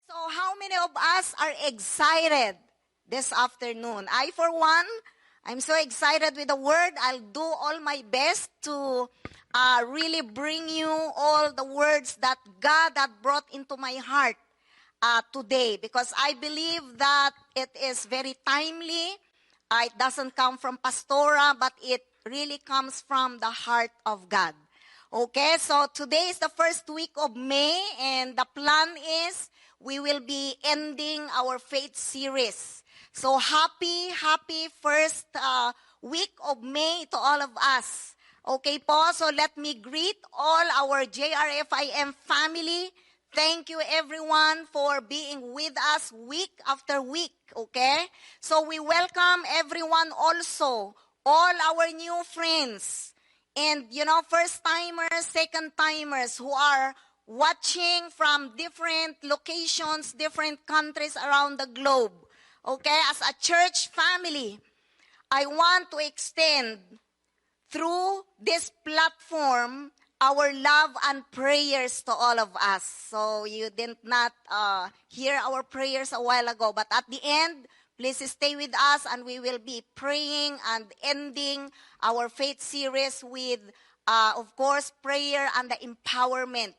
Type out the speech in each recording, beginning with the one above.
So how many of us are excited this afternoon? I, for one, I'm so excited with the word. I'll do all my best to really bring you all the words that God had brought into my heart today, because I believe that it is very timely. It doesn't come from Pastora, but it really comes from the heart of God. Okay, so today is the first week of May, and the plan is we will be ending our faith series. So happy first week of May to all of us. Okay po, so let me greet all our JRFIM family. Thank you everyone for being with us week after week, okay? So we welcome everyone also, all our new friends. And, first-timers, second-timers who are watching from different locations, different countries around the globe. Okay, as a church family, I want to extend through this platform our love and prayers to all of us. So you did not hear our prayers a while ago, but at the end, please stay with us, and we will be praying and ending our faith series with, of course, prayer and the empowerment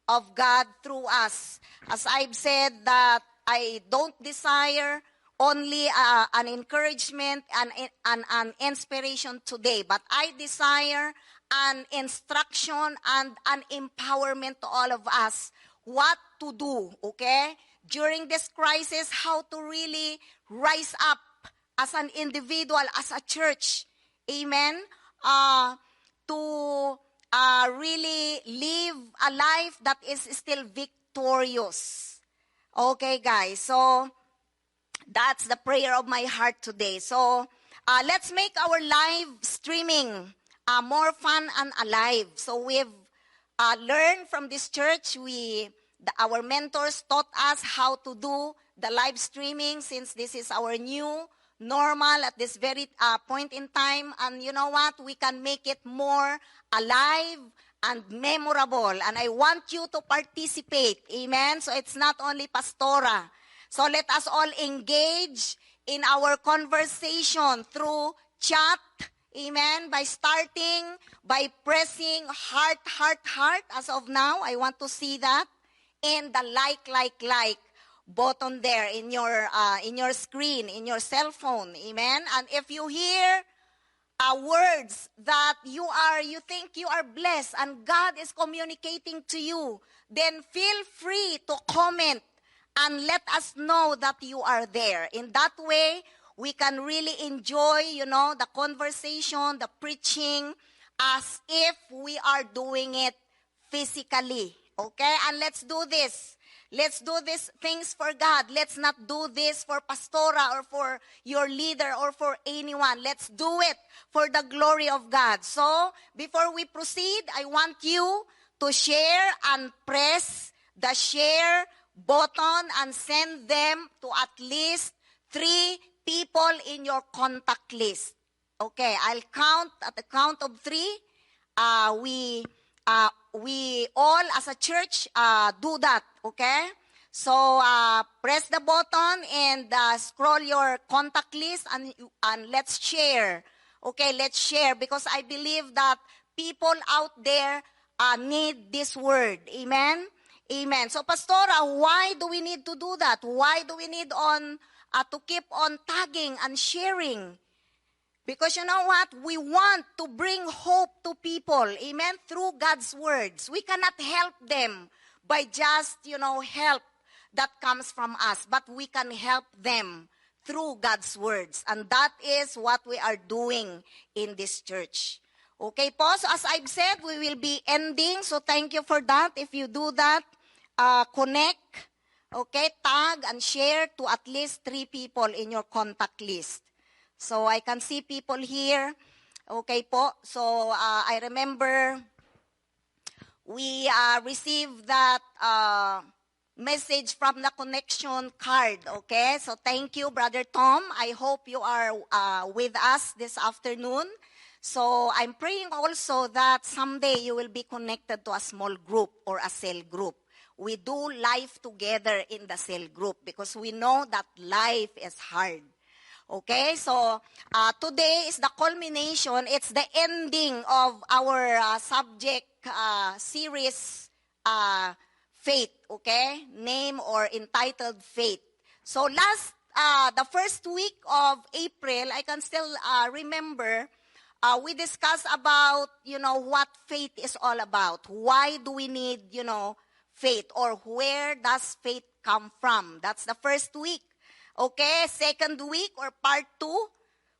of God through us. As I've said, that I don't desire only an encouragement and an inspiration today, but I desire an instruction and an empowerment to all of us what to do, okay? During this crisis, how to really rise up as an individual, as a church, amen, to really live a life that is still victorious. Okay, guys, so that's the prayer of my heart today. So let's make our live streaming more fun and alive. So we've learned from this church, our mentors taught us how to do the live streaming, since this is our new normal at this very point in time. And you know what? We can make it more alive and memorable. And I want you to participate. Amen? So it's not only Pastora. So let us all engage in our conversation through chat. Amen? By starting, by pressing heart as of now. I want to see that. And the like button there in your screen, in your cell phone. Amen? And if you hear words that you think you are blessed and God is communicating to you, then feel free to comment and let us know that you are there. In that way, we can really enjoy, the conversation, the preaching, as if we are doing it physically. Okay? And let's do this. Let's do these things for God. Let's not do this for Pastora or for your leader or for anyone. Let's do it for the glory of God. So, before we proceed, I want you to share and press the share button and send them to at least 3 people in your contact list. Okay, I'll count at the count of 3. We all as a church do that, okay? So press the button and scroll your contact list and let's share. Okay, let's share, because I believe that people out there need this word. Amen? Amen. So Pastora, why do we need to do that? Why do we need to keep on tagging and sharing? Because you know what? We want to bring hope to people, amen, through God's words. We cannot help them by just, help that comes from us. But we can help them through God's words. And that is what we are doing in this church. Okay po, so as I've said, we will be ending. So thank you for that. If you do that, connect, okay, tag and share to at least 3 people in your contact list. So I can see people here. Okay po. So I remember we received that message from the connection card. Okay. So thank you, Brother Tom. I hope you are with us this afternoon. So I'm praying also that someday you will be connected to a small group or a cell group. we do life together in the cell group because we know that life is hard. Okay, so today is the culmination. It's the ending of our subject series, Faith, okay? Name or entitled Faith. So the first week of April, I can still remember, we discussed about, what faith is all about. Why do we need, faith? Or where does faith come from? That's the first week. Okay, second week or part 2,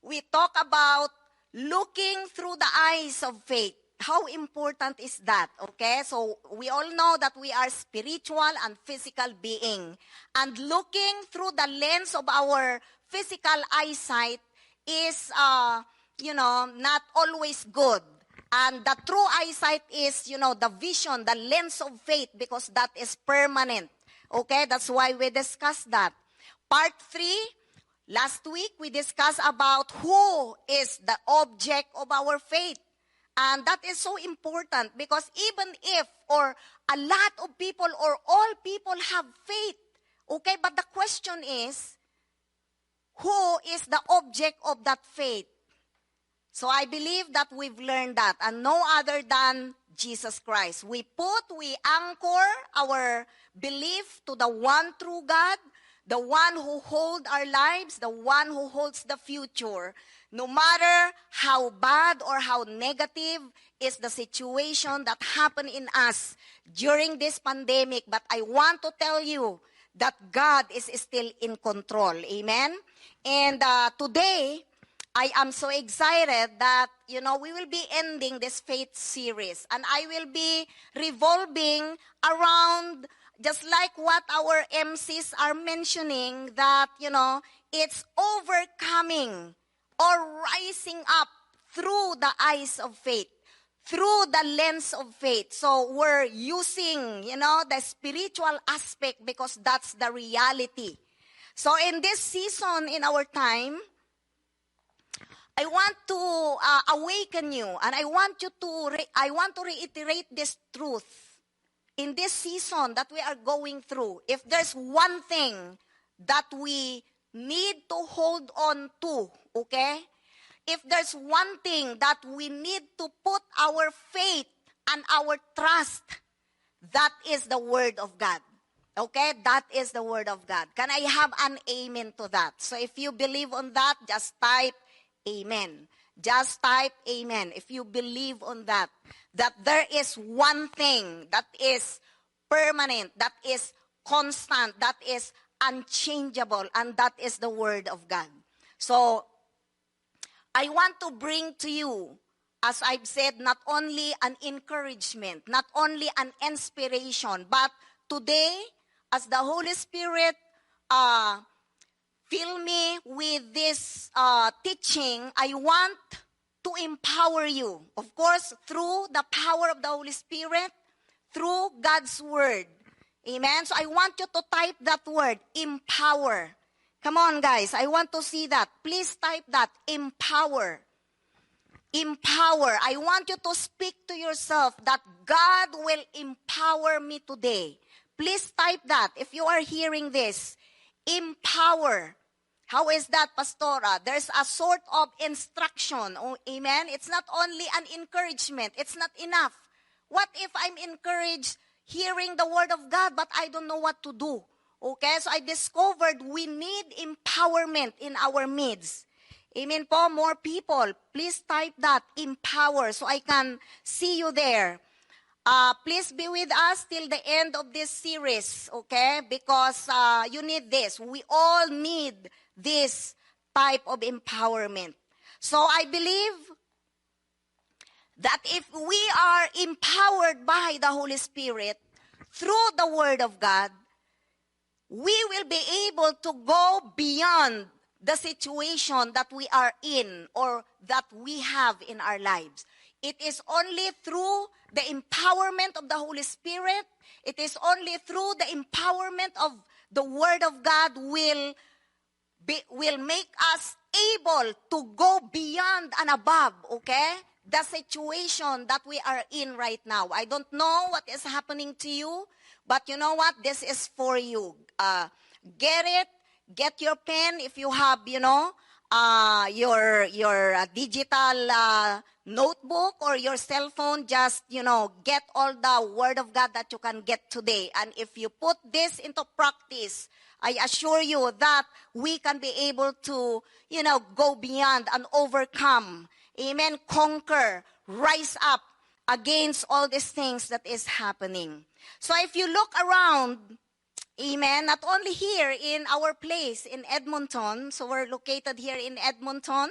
we talk about looking through the eyes of faith. How important is that? Okay, so we all know that we are spiritual and physical being. And looking through the lens of our physical eyesight is, not always good. And the true eyesight is, the vision, the lens of faith, because that is permanent. Okay, that's why we discussed that. Part 3, last week we discussed about who is the object of our faith. And that is so important because even if or a lot of people or all people have faith, okay, but the question is, who is the object of that faith? So I believe that we've learned that, and no other than Jesus Christ. We anchor our belief to the one true God, the one who holds our lives, the one who holds the future. No matter how bad or how negative is the situation that happened in us during this pandemic, but I want to tell you that God is still in control. Amen? And today, I am so excited that, we will be ending this faith series. And I will be revolving around, just like what our MCs are mentioning, that, it's overcoming or rising up through the eyes of faith, through the lens of faith. So we're using, the spiritual aspect because that's the reality. So in this season, in our time, I want to awaken you, and I want to reiterate this truth. In this season that we are going through, if there's one thing that we need to hold on to, okay? If there's one thing that we need to put our faith and our trust, that is the Word of God. Okay? That is the Word of God. Can I have an amen to that? So if you believe on that, just type amen. Just type amen if you believe on that. That there is one thing that is permanent, that is constant, that is unchangeable, and that is the Word of God. So, I want to bring to you, as I've said, not only an encouragement, not only an inspiration, but today, as the Holy Spirit fill me with this teaching, I want to empower you. Of course, through the power of the Holy Spirit, through God's Word. Amen? So I want you to type that word, empower. Come on, guys. I want to see that. Please type that, empower. Empower. I want you to speak to yourself that God will empower me today. Please type that if you are hearing this. Empower. How is that, Pastora? There's a sort of instruction. Oh, amen? It's not only an encouragement. It's not enough. What if I'm encouraged hearing the Word of God, but I don't know what to do? Okay, so I discovered we need empowerment in our midst. Amen po, more people. Please type that, empower, so I can see you there. Please be with us till the end of this series, okay? Because you need this. We all need this type of empowerment. So I believe that if we are empowered by the Holy Spirit through the Word of God, we will be able to go beyond the situation that we are in or that we have in our lives. It is only through the empowerment of the Holy Spirit, it is only through the empowerment of the Word of God will make us able to go beyond and above, okay? The situation that we are in right now. I don't know what is happening to you, But you know what? This is for you. Get it. Get your pen if you have, your digital notebook or your cell phone. Just, get all the Word of God that you can get today. And if you put this into practice, I assure you that we can be able to, go beyond and overcome. Amen. Conquer. Rise up against all these things that is happening. So if you look around, amen, not only here in our place in Edmonton, so we're located here in Edmonton,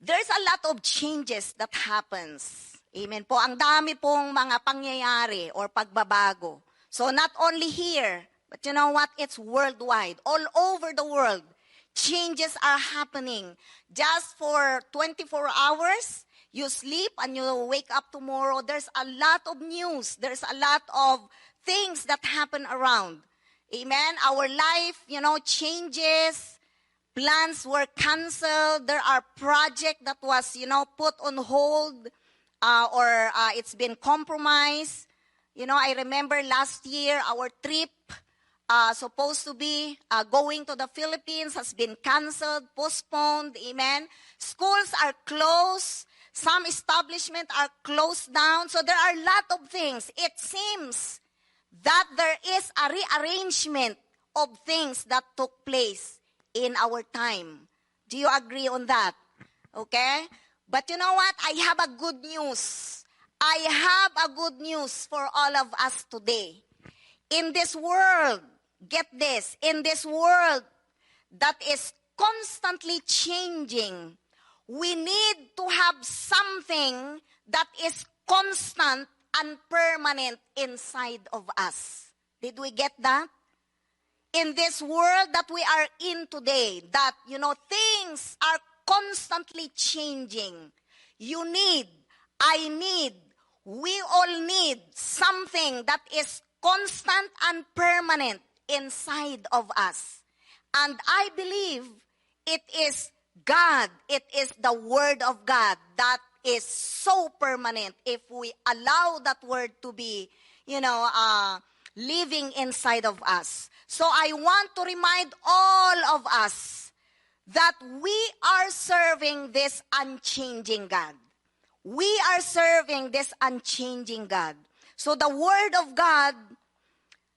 there's a lot of changes that happens. Amen po. Ang dami pong mga pangyayari or pagbabago. So not only here, but you know what? It's worldwide. All over the world, changes are happening. Just for 24 hours, you sleep and you wake up tomorrow. There's a lot of news. There's a lot of things that happen around. Amen. Our life, changes. Plans were canceled. There are projects that was, put on hold or it's been compromised. I remember last year our trip supposed to be going to the Philippines has been canceled, postponed. Amen. Schools are closed. Some establishments are closed down. So there are a lot of things. It seems that there is a rearrangement of things that took place in our time. Do you agree on that? Okay? But you know what? I have a good news. I have a good news for all of us today. In this world, get this, in this world that is constantly changing, we need to have something that is constant and permanent inside of us. Did we get that? In this world that we are in today, that, things are constantly changing. You need, I need, we all need something that is constant and permanent inside of us. And I believe it is God, it is the Word of God that is so permanent if we allow that Word to be, living inside of us. So I want to remind all of us that we are serving this unchanging God. We are serving this unchanging God. So the Word of God,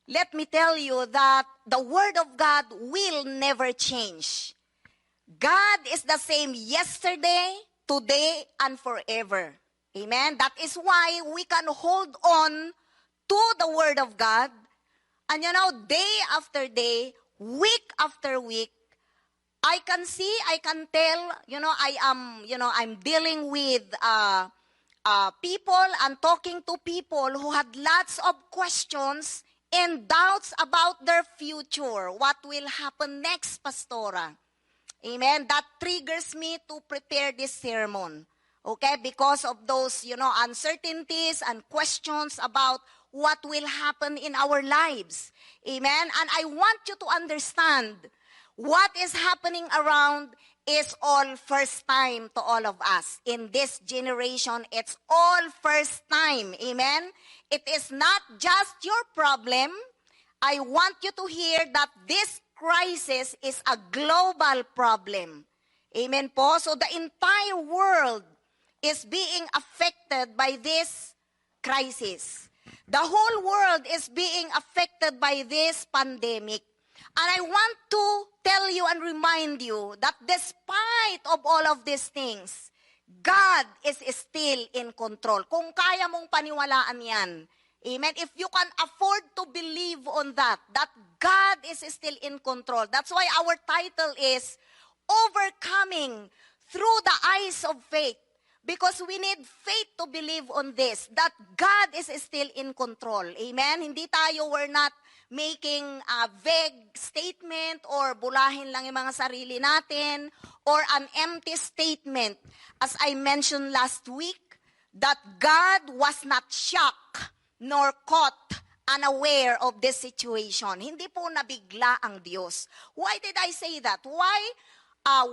let me tell you that the Word of God will never change. God is the same yesterday, today, and forever. Amen? That is why we can hold on to the Word of God. And day after day, week after week, I can see, I can tell, I'm dealing with people and talking to people who had lots of questions and doubts about their future. What will happen next, Pastora? Amen. That triggers me to prepare this sermon. Okay? Because of those, uncertainties and questions about what will happen in our lives. Amen. And I want you to understand what is happening around is all first time to all of us. In this generation, it's all first time. Amen. It is not just your problem. I want you to hear that this crisis is a global problem. Amen po. So the entire world is being affected by this crisis. The whole world is being affected by this pandemic. And I want to tell you and remind you that despite of all of these things, God is still in control. Kung kaya mong paniwalaan yan, amen, if you can afford to believe on that God is still in control. That's why our title is Overcoming Through the Eyes of Faith. Because we need faith to believe on this, that God is still in control. Amen? Hindi tayo, we're not making a vague statement or bulahin lang yung mga sarili natin or an empty statement. As I mentioned last week, that God was not shocked nor caught unaware of this situation. Hindi po nabigla ang Diyos. Why did I say that? Why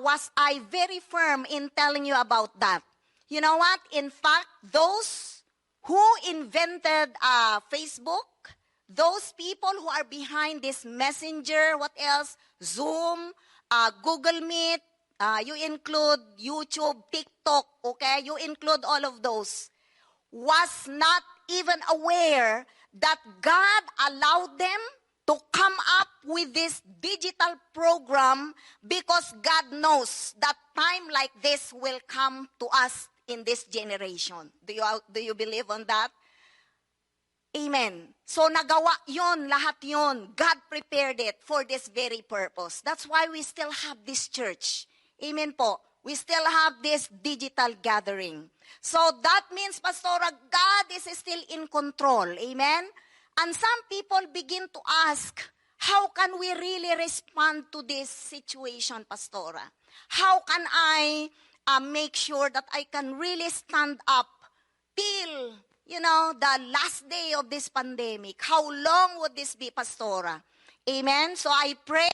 was I very firm in telling you about that? You know what? In fact, those who invented Facebook, those people who are behind this Messenger, what else? Zoom, Google Meet, you include YouTube, TikTok, okay? You include all of those. Was not even aware that God allowed them to come up with this digital program because God knows that time like this will come to us in this generation. Do you believe on that? Amen. So nagawa yon, lahat yon. God prepared it for this very purpose. That's why we still have this church. Amen po. We still have this digital gathering. So that means, Pastora, God is still in control. Amen? And some people begin to ask, how can we really respond to this situation, Pastora? How can I make sure that I can really stand up till, the last day of this pandemic? How long would this be, Pastora? Amen? So I pray,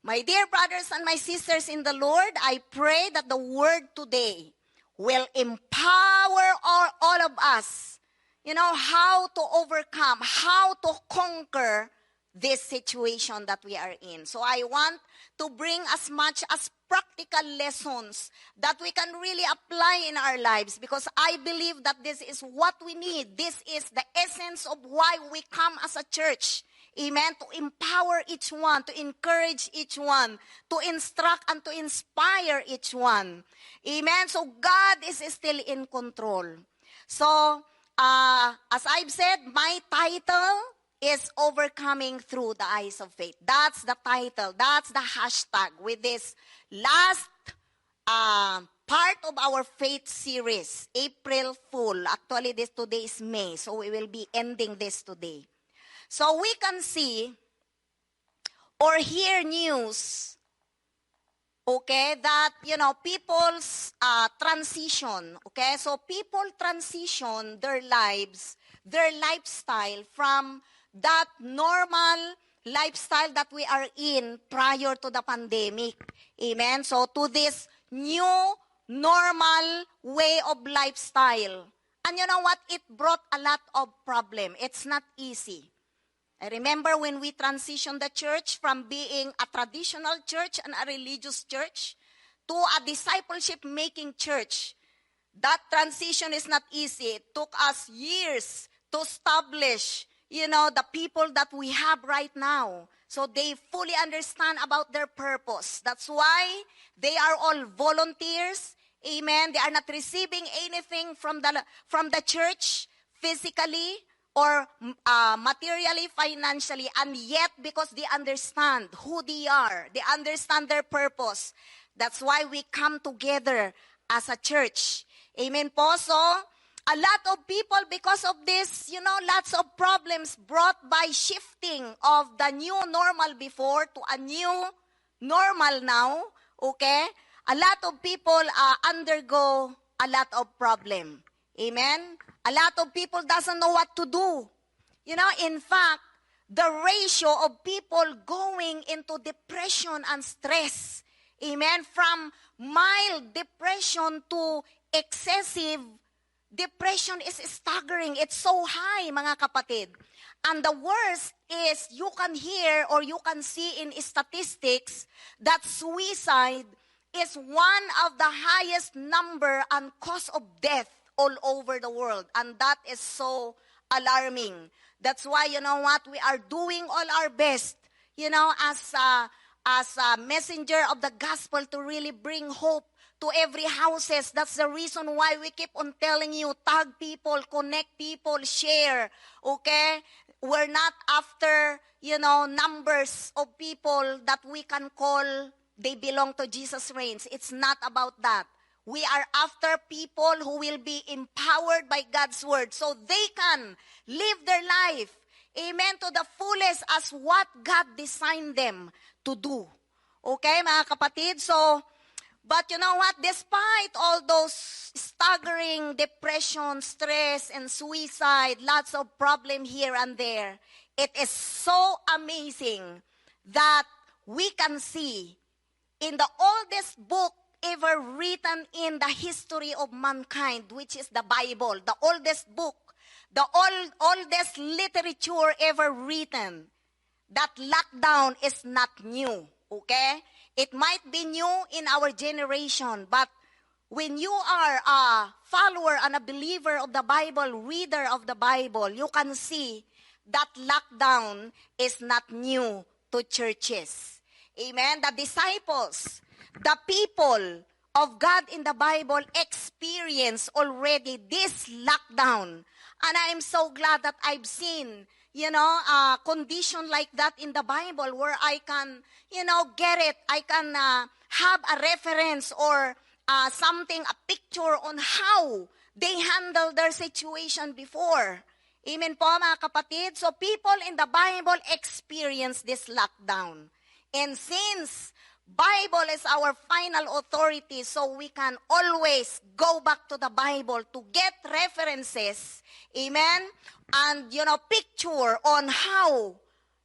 my dear brothers and my sisters in the Lord, I pray that the word today will empower all of us, how to overcome, how to conquer this situation that we are in. So I want to bring as much as practical lessons that we can really apply in our lives, because I believe that this is what we need. This is the essence of why we come as a church. Amen. To empower each one, to encourage each one, to instruct and to inspire each one. Amen. So God is still in control. So, as I've said, my title is Overcoming Through the Eyes of Faith. That's the title. That's the hashtag with this last part of our faith series, April Fool. Actually, today is May, so we will be ending this today. So we can see or hear news, okay, that, people's transition, okay? So people transition their lives, their lifestyle from that normal lifestyle that we are in prior to the pandemic. Amen? So to this new normal way of lifestyle. And you know what? It brought a lot of problem. It's not easy. I remember when we transitioned the church from being a traditional church and a religious church to a discipleship-making church. That transition is not easy. It took us years to establish, the people that we have right now. So they fully understand about their purpose. That's why they are all volunteers. Amen. They are not receiving anything from the church physically or materially, financially, and yet because they understand who they are, they understand their purpose. That's why we come together as a church. Amen po. So, a lot of people, because of this, lots of problems brought by shifting of the new normal before to a new normal now, okay? A lot of people undergo a lot of problem. Amen? A lot of people doesn't know what to do. In fact, the ratio of people going into depression and stress, amen, from mild depression to excessive depression is staggering. It's so high, mga kapatid. And the worst is you can hear or you can see in statistics that suicide is one of the highest number and cause of death all over the world. And that is so alarming. That's why, we are doing all our best, as a messenger of the gospel to really bring hope to every houses. That's the reason why we keep on telling you, tag people, connect people, share, okay? We're not after, numbers of people that we can call they belong to Jesus reigns. It's not about that. We are after people who will be empowered by God's word so they can live their life, amen, to the fullest as what God designed them to do. Okay, mga kapatid? So, but you know what? Despite all those staggering depression, stress, and suicide, lots of problem here and there, it is so amazing that we can see in the oldest book ever written in the history of mankind, which is the Bible, the oldest book, the oldest literature ever written. That lockdown is not new, okay? It might be new in our generation, but when you are a follower and a believer of the Bible, reader of the Bible, you can see that lockdown is not new to churches. Amen? The disciples, the people of God in the Bible experience already this lockdown. And I'm so glad that I've seen, a condition like that in the Bible where I can, get it. I can have a reference or something, a picture on how they handled their situation before. Amen po mga kapatid? So people in the Bible experience this lockdown. And since Bible is our final authority, so we can always go back to the Bible to get references, amen, and, picture on how,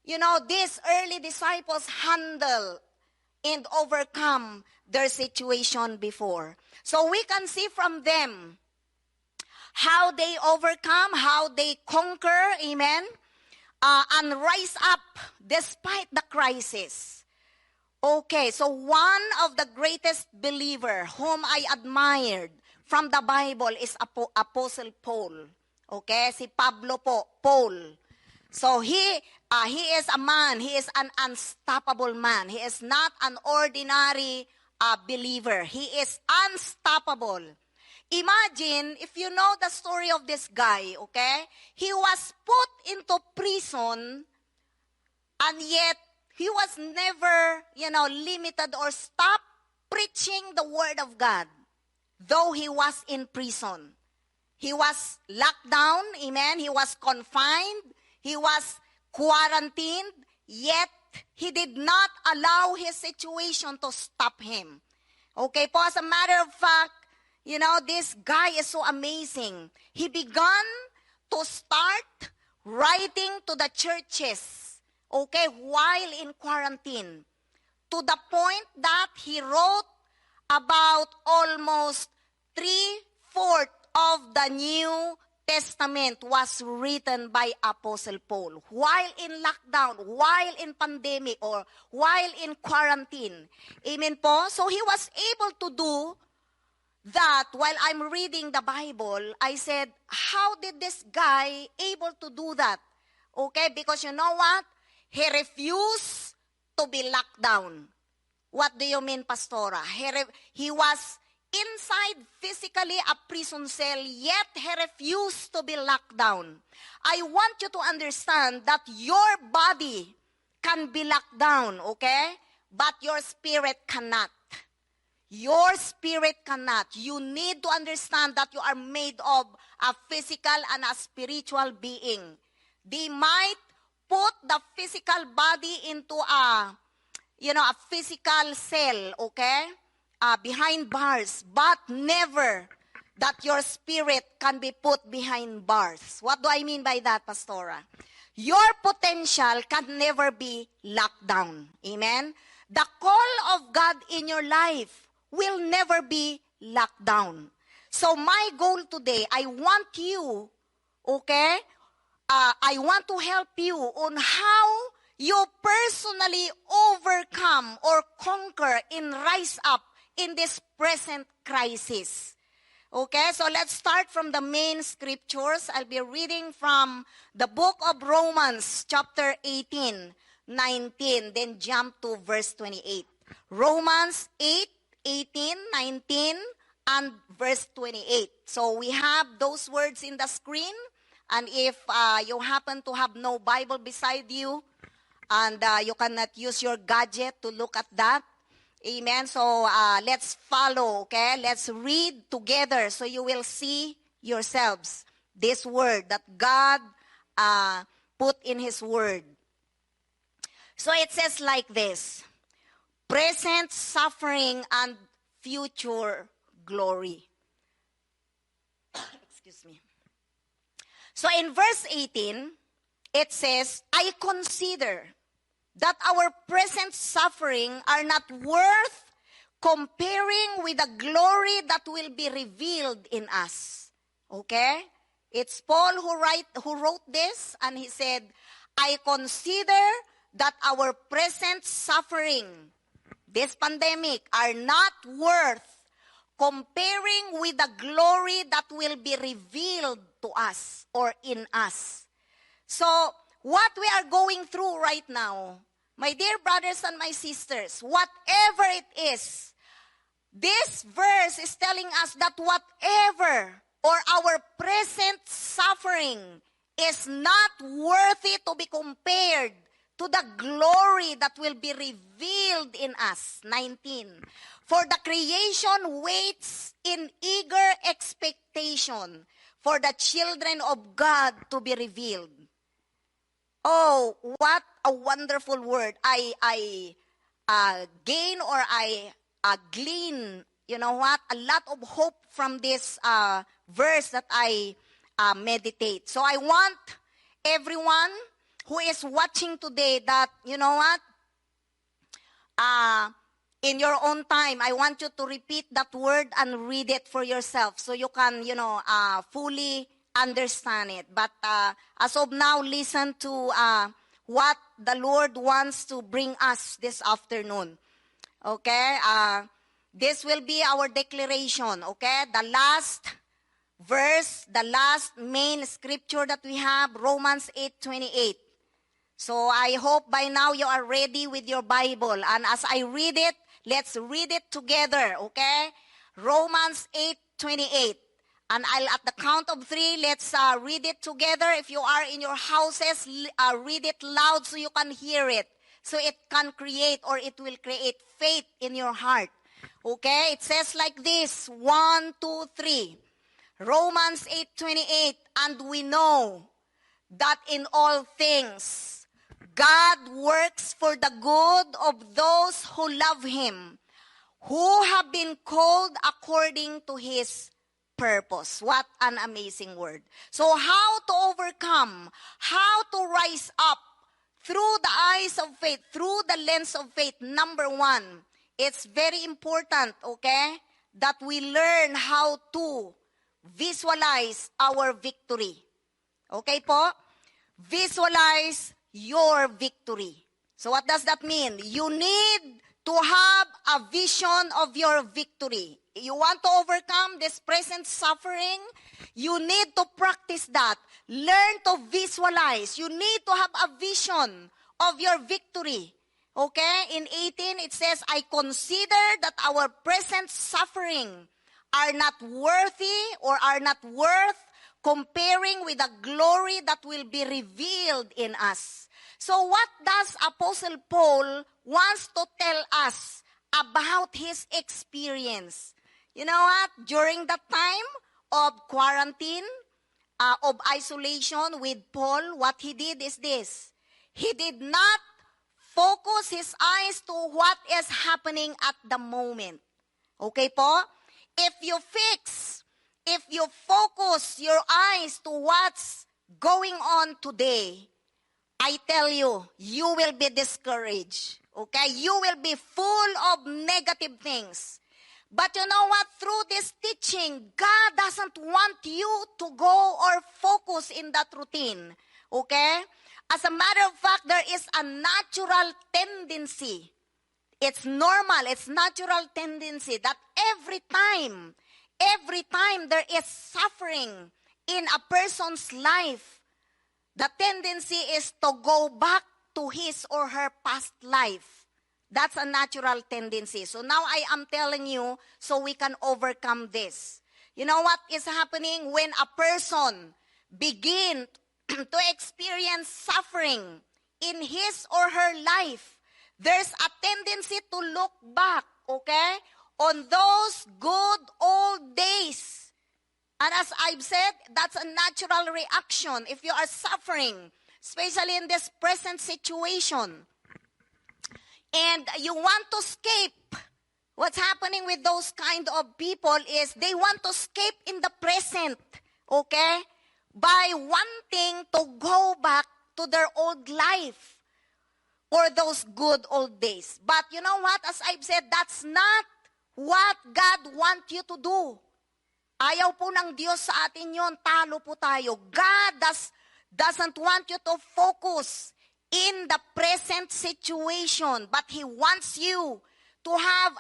these early disciples handle and overcome their situation before. So we can see from them how they overcome, how they conquer, amen, and rise up despite the crisis. Okay, so one of the greatest believer whom I admired from the Bible is Apostle Paul. Okay, si Pablo po, Paul. So he is a man, he is an unstoppable man. He is not an ordinary believer. He is unstoppable. Imagine, if you know the story of this guy, okay? He was put into prison, and yet he was never, limited or stopped preaching the word of God, though he was in prison. He was locked down, amen? He was confined. He was quarantined, yet he did not allow his situation to stop him. Okay po, as a matter of fact, this guy is so amazing. He began to start writing to the churches, okay, while in quarantine, to the point that he wrote about almost 3/4 of the New Testament was written by Apostle Paul while in lockdown, while in pandemic, or while in quarantine. Amen po? So he was able to do that. While I'm reading the Bible, I said, how did this guy able to do that? Okay, because you know what? He refused to be locked down. What do you mean, Pastora? He was inside physically a prison cell, yet he refused to be locked down. I want you to understand that your body can be locked down, okay? But your spirit cannot. Your spirit cannot. You need to understand that you are made of a physical and a spiritual being. They might put the physical body into a physical cell, okay? Behind bars, but never that your spirit can be put behind bars. What do I mean by that, Pastora? Your potential can never be locked down. Amen? The call of God in your life will never be locked down. So my goal today, I want you, okay? I want to help you on how you personally overcome or conquer and rise up in this present crisis. Okay, so let's start from the main scriptures. I'll be reading from the book of Romans, chapter 18, 19, then jump to verse 28. Romans 8, 18, 19, and verse 28. So we have those words in the screen, and if you happen to have no Bible beside you, and you cannot use your gadget to look at that, amen. So let's follow, okay? Let's read together so you will see yourselves this word that God put in His word. So it says like this: present suffering and future glory. Excuse me. So in verse 18, it says, I consider that our present suffering are not worth comparing with the glory that will be revealed in us. Okay? It's Paul who wrote this, and he said, I consider that our present suffering, this pandemic, are not worth comparing with the glory that will be revealed to us or in us. So, what we are going through right now, my dear brothers and my sisters, whatever it is, this verse is telling us that whatever or our present suffering is not worthy to be compared to the glory that will be revealed in us. 19. For the creation waits in eager expectation for the children of God to be revealed. Oh, what a wonderful word. I gain or I glean, you know what, a lot of hope from this verse that I meditate. So I want everyone who is watching today that, you know what, in your own time, I want you to repeat that word and read it for yourself so you can, fully understand it. But as of now, listen to what the Lord wants to bring us this afternoon. Okay? This will be our declaration. Okay? The last verse, the last main scripture that we have, Romans 8:28. So I hope by now you are ready with your Bible. And as I read it, let's read it together, okay? Romans 8:28. And at the count of 3, let's read it together. If you are in your houses, read it loud so you can hear it. So it can create or it will create faith in your heart. Okay? It says like this, 1, 2, 3. Romans 8:28. And we know that in all things, God works for the good of those who love Him, who have been called according to His purpose. What an amazing word. So how to overcome, how to rise up through the eyes of faith, through the lens of faith. Number 1, it's very important, okay, that we learn how to visualize our victory. Okay po? Visualize your victory. So what does that mean? You need to have a vision of your victory. You want to overcome this present suffering, you need to practice that. Learn to visualize. You need to have a vision of your victory. Okay? In 18, it says, I consider that our present suffering are not worthy or are not worth comparing with the glory that will be revealed in us. So what does Apostle Paul wants to tell us about his experience? You know what? During the time of quarantine, of isolation with Paul, what he did is this. He did not focus his eyes to what is happening at the moment. Okay po? If you focus your eyes to what's going on today, I tell you, you will be discouraged. Okay? You will be full of negative things. But you know what? Through this teaching, God doesn't want you to go or focus in that routine. Okay? As a matter of fact, there is a natural tendency. It's normal, it's natural tendency that every time there is suffering in a person's life, the tendency is to go back to his or her past life. That's a natural tendency. So now I am telling you so we can overcome this. You know what is happening when a person begins to experience suffering in his or her life? There's a tendency to look back, okay, on those good old days. And as I've said, that's a natural reaction if you are suffering, especially in this present situation. And you want to escape. What's happening with those kind of people is they want to escape in the present, okay, by wanting to go back to their old life or those good old days. But you know what? As I've said, that's not what God wants you to do. Ayaw po ng Diyos sa atin yon, talo po tayo. God doesn't want you to focus in the present situation, but He wants you to have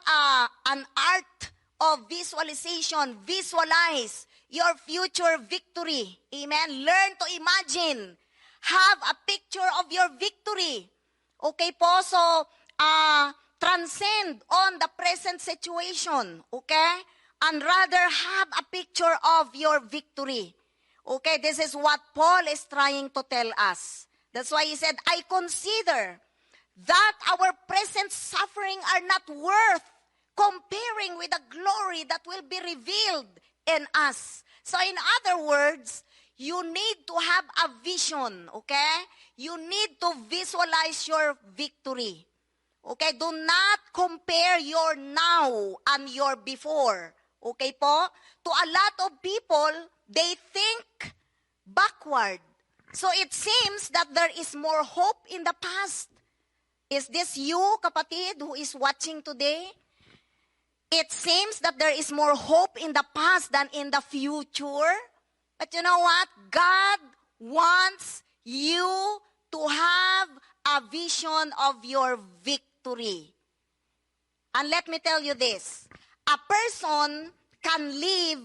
an art of visualization. Visualize your future victory. Amen? Learn to imagine. Have a picture of your victory. Okay po? So, transcend on the present situation. Okay? And rather have a picture of your victory. Okay? This is what Paul is trying to tell us. That's why he said, I consider that our present suffering are not worth comparing with the glory that will be revealed in us. So in other words, you need to have a vision, okay? You need to visualize your victory. Okay? Do not compare your now and your before. Okay po? To a lot of people, they think backward. So it seems that there is more hope in the past. Is this you, kapatid, who is watching today? It seems that there is more hope in the past than in the future. But you know what? God wants you to have a vision of your victory. And let me tell you this. A person can live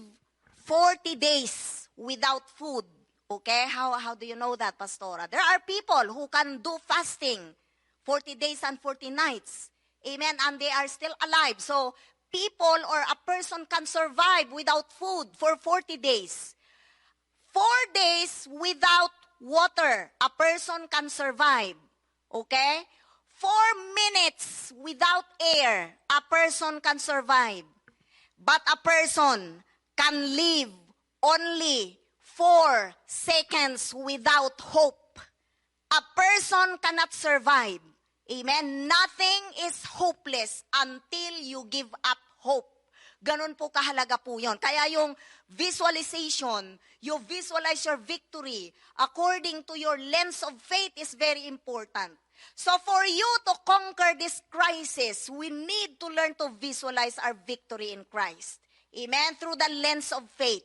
40 days without food. Okay? How do you know that, Pastora? There are people who can do fasting 40 days and 40 nights. Amen? And they are still alive. So, people or a person can survive without food for 40 days. 4 days without water, a person can survive. Okay? 4 minutes without air, a person can survive. But a person can live only 4 seconds without hope. A person cannot survive. Amen? Nothing is hopeless until you give up hope. Ganon po kahalaga po yun. Kaya yung visualization, you visualize your victory according to your lens of faith is very important. So for you to conquer this crisis, we need to learn to visualize our victory in Christ. Amen? Through the lens of faith.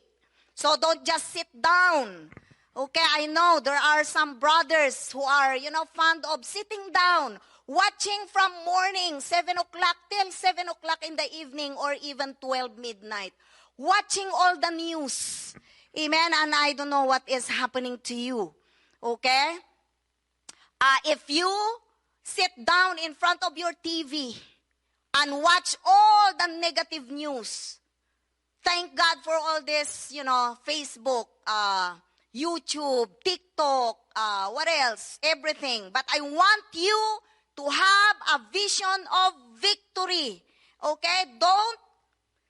So don't just sit down. Okay, I know there are some brothers who are, fond of sitting down, watching from morning, 7 o'clock till 7 o'clock in the evening or even 12 midnight. Watching all the news. Amen? And I don't know what is happening to you. Okay? If you sit down in front of your TV and watch all the negative news, thank God for all this, Facebook, YouTube, TikTok, what else? Everything. But I want you to have a vision of victory. Okay? Don't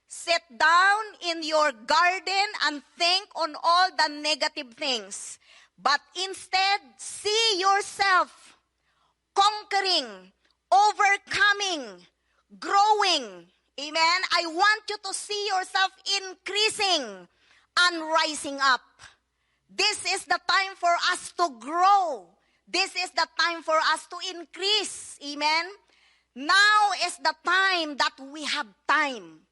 sit down in your garden and think on all the negative things. But instead, see yourself conquering, overcoming, growing. Amen? I want you to see yourself increasing and rising up. This is the time for us to grow. This is the time for us to increase. Amen? Now is the time that we have time.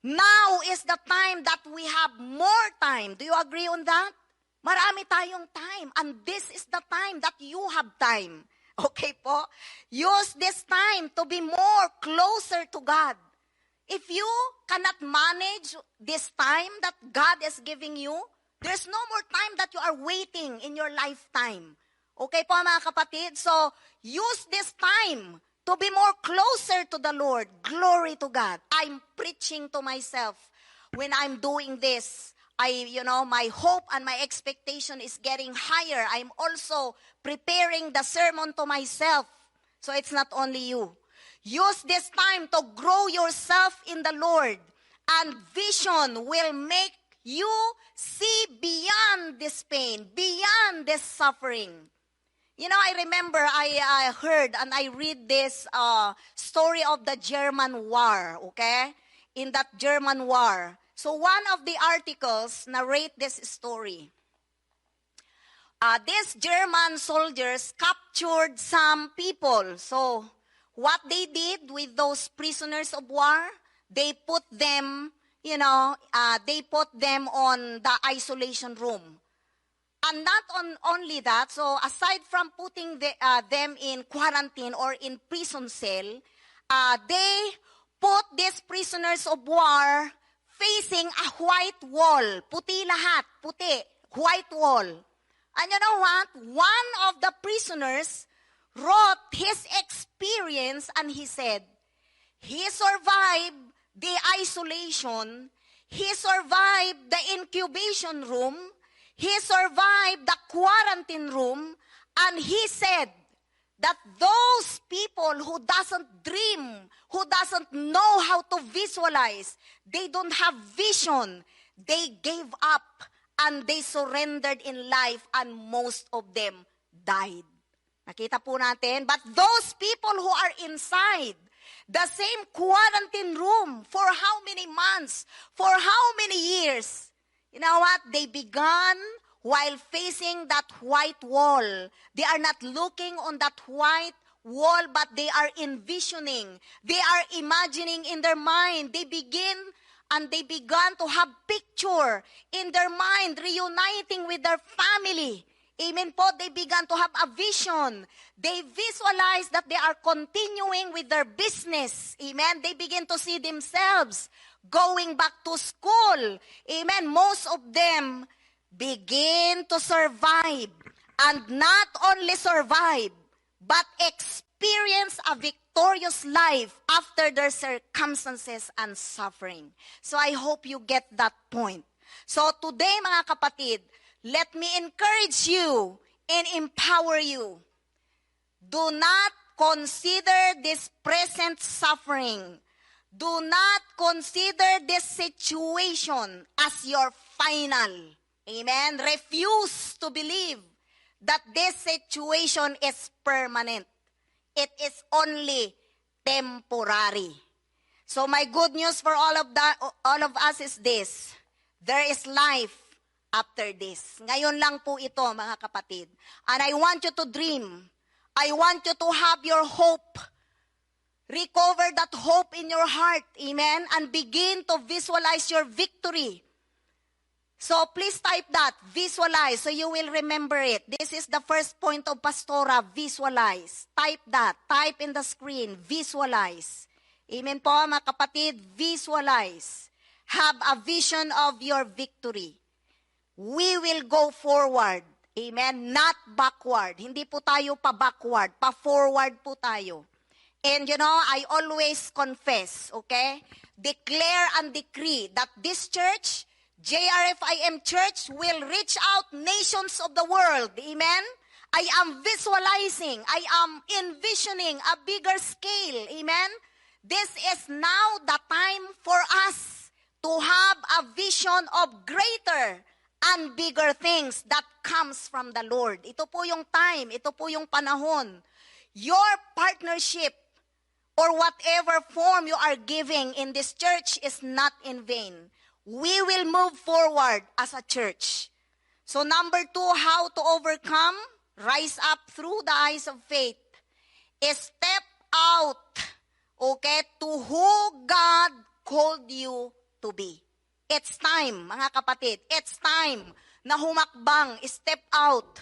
Now is the time that we have more time. Do you agree on that? Marami tayong time. And this is the time that you have time. Okay po? Use this time to be more closer to God. If you cannot manage this time that God is giving you, there's no more time that you are waiting in your lifetime. Okay po mga kapatid? So, use this time to be more closer to the Lord. Glory to God. I'm preaching to myself when I'm doing this. My hope and my expectation is getting higher. I'm also preparing the sermon to myself. So it's not only you. Use this time to grow yourself in the Lord. And vision will make you see beyond this pain, beyond this suffering. I remember I heard and I read this story of the German war, okay? In that German war. So one of the articles narrate this story. These German soldiers captured some people. So what they did with those prisoners of war, they put them, they put them on the isolation room. And not only that, so aside from putting them in quarantine or in prison cell, they put these prisoners of war facing a white wall. Puti lahat, puti, white wall. And you know what? One of the prisoners wrote his experience and he said, he survived the isolation, he survived the incubation room, he survived the quarantine room, and he said that those people who doesn't dream, who doesn't know how to visualize, they don't have vision, they gave up and they surrendered in life and most of them died. Nakita po natin, but those people who are inside the same quarantine room for how many months, for how many years, you know what? They began while facing that white wall. They are not looking on that white wall, but they are envisioning. They are imagining in their mind. They began to have picture in their mind, reuniting with their family. Amen po, they began to have a vision. They visualize that they are continuing with their business. Amen. They begin to see themselves going back to school. Amen. Most of them begin to survive. And not only survive, but experience a victorious life after their circumstances and suffering. So I hope you get that point. So today mga kapatid, let me encourage you and empower you. Do not consider this present suffering. Do not consider this situation as your final. Amen? Refuse to believe that this situation is permanent. It is only temporary. So my good news for all of us is this. There is life after this. Ngayon lang po ito, mga kapatid. And I want you to dream. I want you to have your hope. Recover that hope in your heart. Amen? And begin to visualize your victory. So please type that. Visualize. So you will remember it. This is the first point of Pastora. Visualize. Type that. Type in the screen. Visualize. Amen po, mga kapatid. Visualize. Have a vision of your victory. We will go forward. Amen? Not backward. Hindi po tayo pa-backward. Pa-forward po tayo. And you know, I always confess, okay? Declare and decree that this church, JRFIM Church, will reach out nations of the world. Amen? I am visualizing. I am envisioning a bigger scale. Amen? This is now the time for us to have a vision of greater and bigger things that comes from the Lord. Ito po yung time, ito po yung panahon. Your partnership or whatever form you are giving in this church is not in vain. We will move forward as a church. So number 2, how to overcome? Rise up through the eyes of faith. Step out, okay, to who God called you to be. It's time, mga kapatid. It's time na humakbang, step out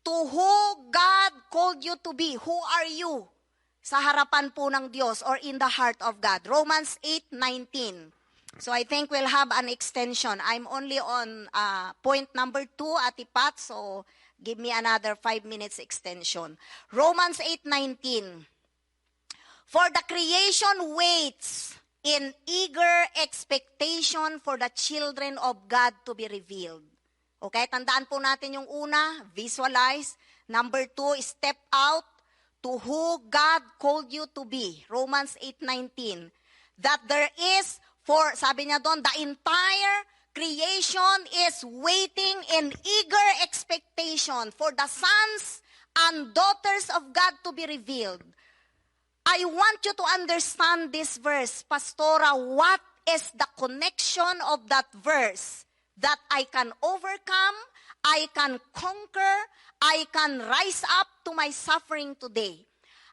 to who God called you to be. Who are you? Sa harapan po ng Diyos or in the heart of God. Romans 8:19. So I think we'll have an extension. I'm only on point number 2, Ate Pat, so give me another 5 minutes extension. Romans 8:19. For the creation waits in eager expectation for the children of God to be revealed. Okay, tandaan po natin yung una, visualize. Number 2, step out to who God called you to be. Romans 8:19. That there is, sabi niya doon, the entire creation is waiting in eager expectation for the sons and daughters of God to be revealed. I want you to understand this verse, Pastora. What is the connection of that verse? That I can overcome, I can conquer, I can rise up to my suffering today.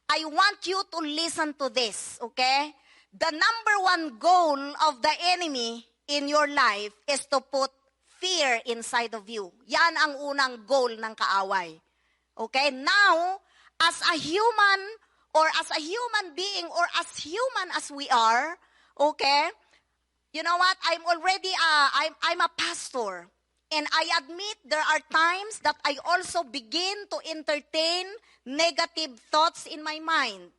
I want you to listen to this, okay? the number one goal of the enemy in your life is to put fear inside of you. Yan ang unang goal ng kaaway. Okay? Now, as a human or as a human being or as human as we are, okay? You know what? I'm already I'm a pastor. And I admit there are times that I also begin to entertain negative thoughts in my mind.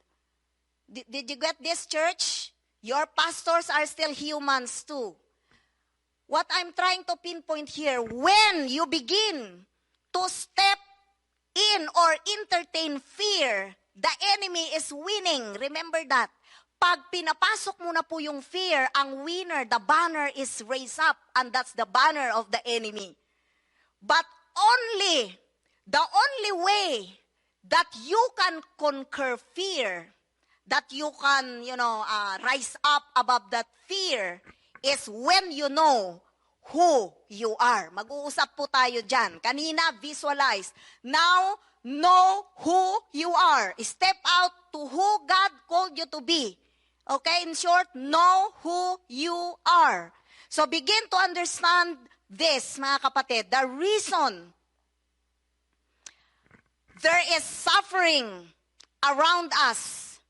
Did you get this, church? Your pastors are still humans too. What I'm trying to pinpoint here, when you begin to step in or entertain fear, the enemy is winning. Remember that. Pag pinapasok mo na po yung fear, ang winner, the banner is raised up, and that's the banner of the enemy. But the only way that you can conquer fear, that you can, rise up above that fear, is when you know who you are. Mag-uusap po tayo dyan. Kanina, visualize. Now, know who you are. Step out to who God called you to be. Okay, in short, know who you are. So begin to understand this, mga kapatid. The reason there is suffering around us,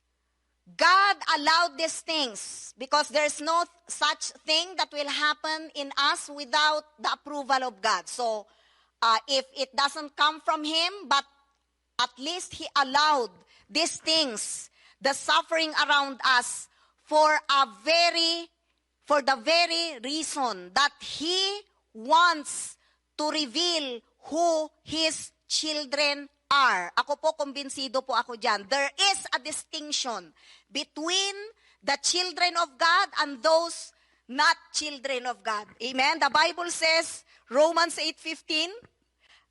God allowed these things because there's no such thing that will happen in us without the approval of God. So if it doesn't come from Him, but at least He allowed these things, the suffering around us, for the very reason that He wants to reveal who His children are. Ako po, kumbinsido po ako dyan. There is a distinction between the children of God and those not children of God. Amen? The Bible says, Romans 8:15,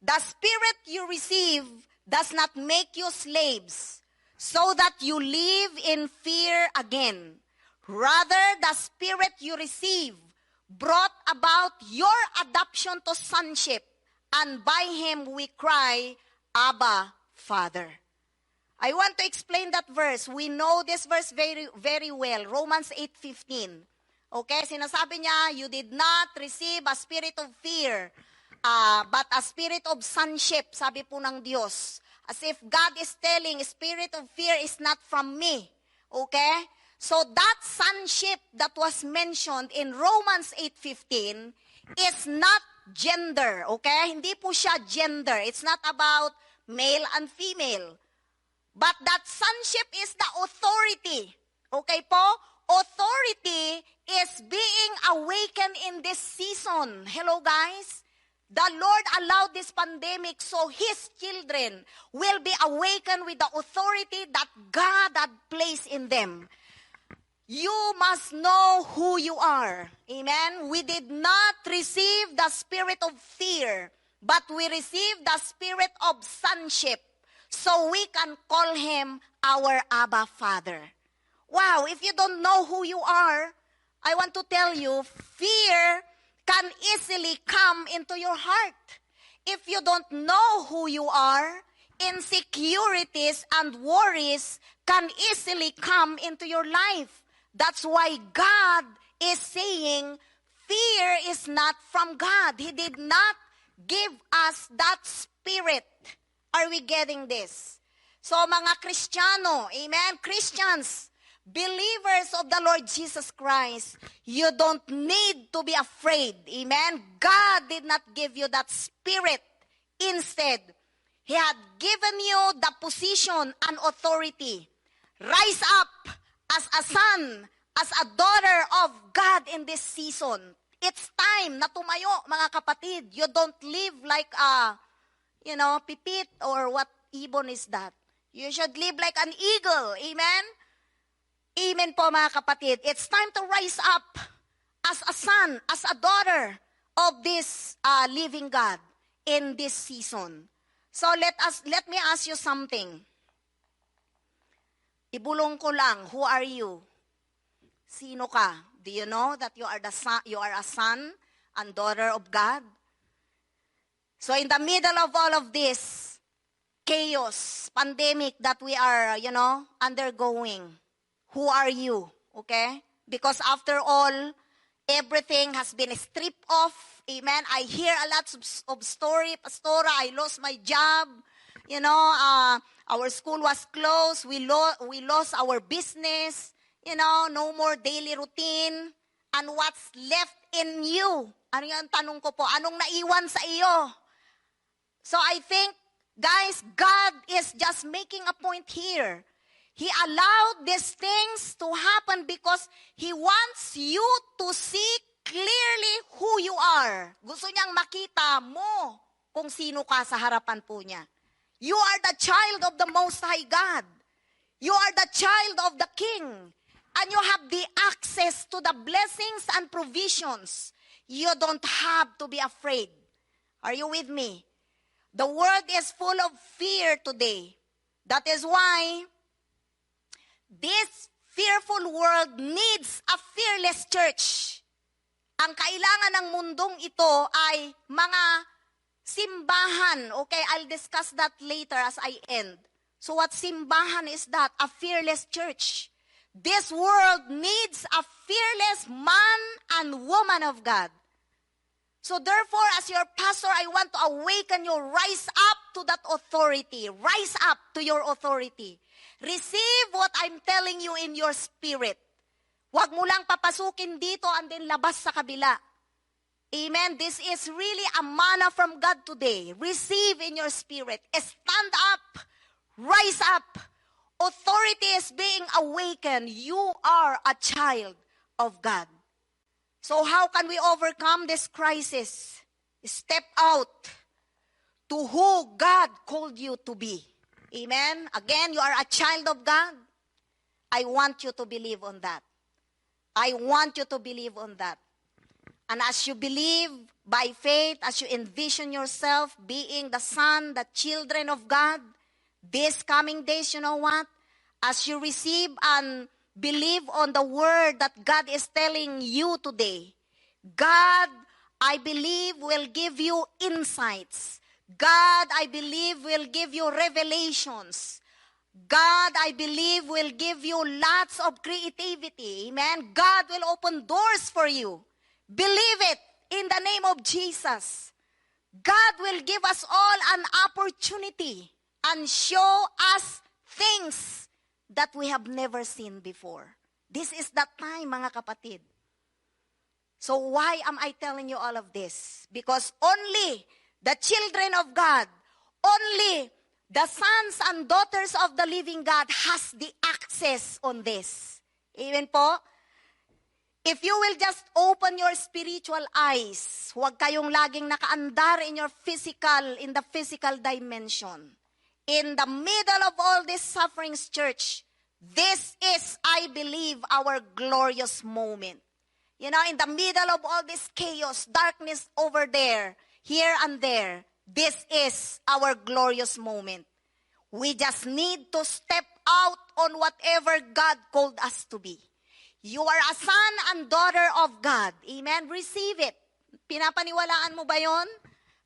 the Spirit you receive does not make you slaves, so that you live in fear again. Rather, the Spirit you receive brought about your adoption to sonship, and by Him we cry, Abba, Father. I want to explain that verse. We know this verse very, very well. Romans 8:15. Okay, sinasabi niya, you did not receive a spirit of fear, but a spirit of sonship, sabi po ng Diyos. As if God is telling, spirit of fear is not from me. Okay? So that sonship that was mentioned in Romans 8:15 is not gender. Okay? Hindi po siya gender. It's not about male and female. But that sonship is the authority. Okay po? Authority is being awakened in this season. Hello, guys? The Lord allowed this pandemic so His children will be awakened with the authority that God had placed in them. You must know who you are. Amen? We did not receive the spirit of fear, but we received the spirit of sonship, so we can call Him our Abba Father. Wow, if you don't know who you are, I want to tell you, fear can easily come into your heart. If you don't know who you are, insecurities and worries can easily come into your life. That's why God is saying, fear is not from God. He did not give us that spirit. Are we getting this? So mga Kristiyano, amen, Christians, believers of the Lord Jesus Christ, you don't need to be afraid. Amen? God did not give you that spirit. Instead, He had given you the position and authority. Rise up as a son, as a daughter of God in this season. It's time na tumayo, mga kapatid. You don't live like a, pipit or what ibon is that. You should live like an eagle. Amen? Amen po, mga kapatid. It's time to rise up as a son, as a daughter of this living God in this season. So let me ask you something. Ibulong ko lang, who are you? Sino ka? Do you know that you are a son and daughter of God? So in the middle of all of this chaos, pandemic that we are, undergoing, who are you? Okay? Because after all, everything has been stripped off. Amen? I hear a lot of story. Pastora, I lost my job. Our school was closed. We lost our business. No more daily routine. And what's left in you? Ano yung tanong ko po? Anong naiwan sa iyo? So I think, guys, God is just making a point here. He allowed these things to happen because He wants you to see clearly who you are. Gusto niyang makita mo kung sino ka sa harapan po niya. You are the child of the Most High God. You are the child of the King. And you have the access to the blessings and provisions. You don't have to be afraid. Are you with me? The world is full of fear today. That is why this fearful world needs a fearless church. Ang kailangan ng mundong ito ay mga simbahan. Okay, I'll discuss that later as I end. So what simbahan is that? A fearless church. This world needs a fearless man and woman of God. So therefore, as your pastor, I want to awaken you. Rise up to that authority. Rise up to your authority. Receive what I'm telling you in your spirit. Huwag mo lang papasukin dito and then labas sa kabila. Amen. This is really a manna from God today. Receive in your spirit. Stand up. Rise up. Authority is being awakened. You are a child of God. So how can we overcome this crisis? Step out to who God called you to be. Amen? Again, you are a child of God. I want you to believe on that. I want you to believe on that. And as you believe by faith, as you envision yourself being the son, the children of God, these coming days, you know what? As you receive and believe on the word that God is telling you today, God, I believe, will give you insights. God, I believe, will give you revelations. God, I believe, will give you lots of creativity. Amen. God will open doors for you. Believe it in the name of Jesus. God will give us all an opportunity and show us things that we have never seen before. This is the time, mga kapatid. So why am I telling you all of this? Because only the children of God, only the sons and daughters of the living God has the access on this. Amen po? If you will just open your spiritual eyes, huwag kayong laging nakaandar in the physical dimension. In the middle of all these sufferings, church, this is, I believe, our glorious moment. In the middle of all this chaos, darkness over there, here and there, this is our glorious moment. We just need to step out on whatever God called us to be. You are a son and daughter of God. Amen? Receive it. Pinapaniwalaan mo ba yon?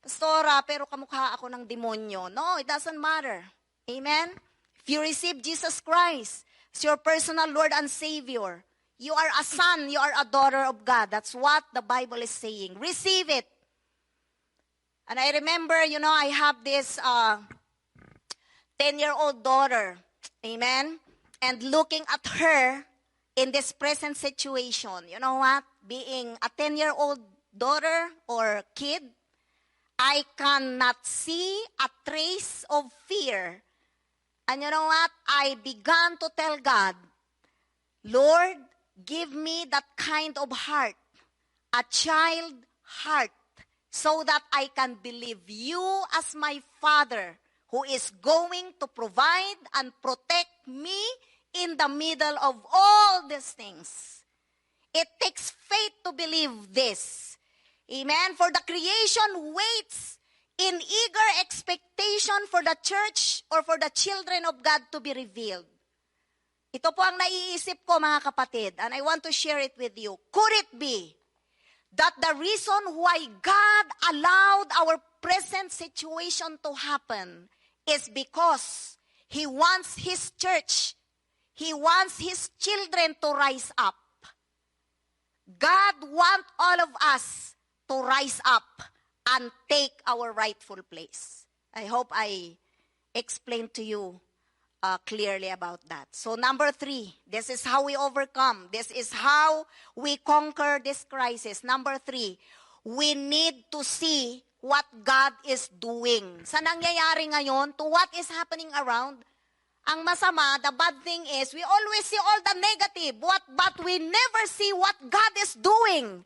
Pastora, pero kamukha ako ng demonyo. No, it doesn't matter. Amen? If you receive Jesus Christ as your personal Lord and Savior, you are a son, you are a daughter of God. That's what the Bible is saying. Receive it. And I remember, I have this 10-year-old daughter. Amen? And looking at her in this present situation, you know what? Being a 10-year-old daughter or kid, I cannot see a trace of fear. And you know what? I began to tell God, Lord, give me that kind of heart, a child heart, so that I can believe you as my Father who is going to provide and protect me in the middle of all these things. It takes faith to believe this. Amen. For the creation waits in eager expectation for the church or for the children of God to be revealed. Ito po ang naiisip ko, mga kapatid, and I want to share it with you. Could it be that the reason why God allowed our present situation to happen is because He wants His church, He wants His children to rise up. God wants all of us to rise up and take our rightful place. I hope I explained to you clearly about that. So number 3, this is how we overcome. This is how we conquer this crisis. Number 3, we need to see what God is doing. Sa nangyayari ngayon, to what is happening around, ang masama, the bad thing is, we always see all the negative, but we never see what God is doing.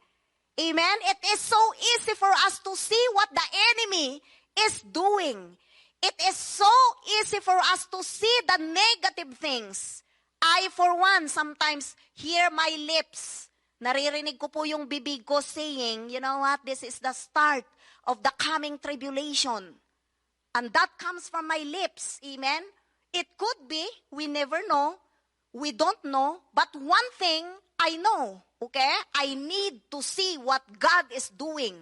Amen? It is so easy for us to see what the enemy is doing. It is so easy for us to see the negative things. I, for one, sometimes hear my lips. Naririnig ko po yung bibig ko saying, you know what, this is the start of the coming tribulation. And that comes from my lips. Amen? It could be, we never know, we don't know, but one thing I know, okay? I need to see what God is doing.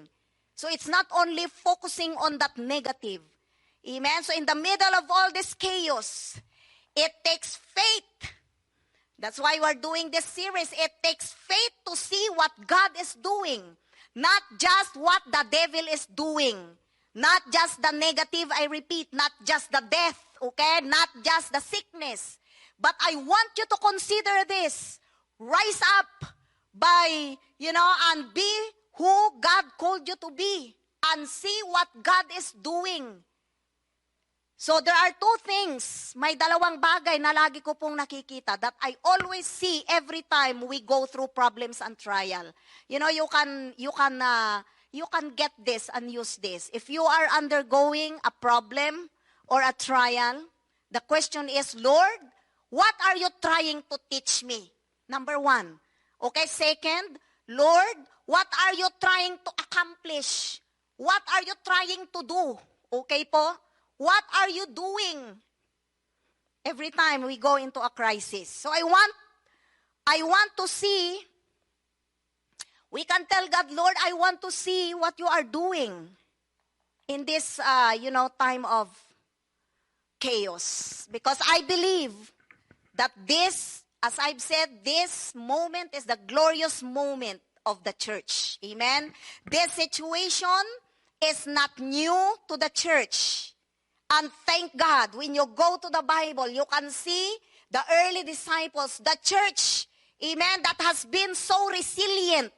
So it's not only focusing on that negative. Amen? So in the middle of all this chaos, it takes faith. That's why we're doing this series. It takes faith to see what God is doing. Not just what the devil is doing. Not just the negative, I repeat, not just the death, okay? Not just the sickness. But I want you to consider this. Rise up by, and be who God called you to be. And see what God is doing. So there are 2 things, may dalawang bagay na lagi ko pong nakikita that I always see every time we go through problems and trial. You can get this and use this. If you are undergoing a problem or a trial, the question is, Lord, what are you trying to teach me? Number 1. Okay, second, Lord, what are you trying to accomplish? What are you trying to do? Okay po? What are you doing every time we go into a crisis? So I want to see, we can tell God, Lord, I want to see what you are doing in this, time of chaos. Because I believe that this, as I've said, this moment is the glorious moment of the church. Amen? This situation is not new to the church. And thank God, when you go to the Bible, you can see the early disciples, the church, amen, that has been so resilient.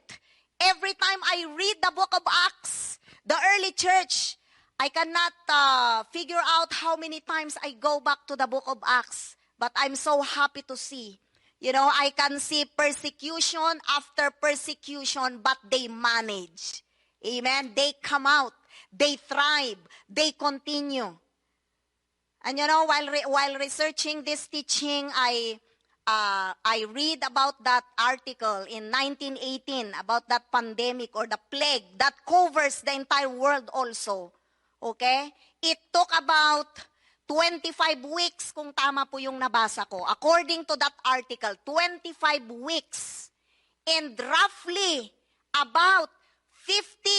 Every time I read the book of Acts, the early church, I cannot figure out how many times I go back to the book of Acts. But I'm so happy to see. I can see persecution after persecution, but they manage. Amen? They come out. They thrive. They continue. And while researching this teaching, I read about that article in 1918 about that pandemic or the plague that covers the entire world also. Okay? It took about 25 weeks, kung tama po yung nabasa ko. According to that article, 25 weeks. And roughly about 50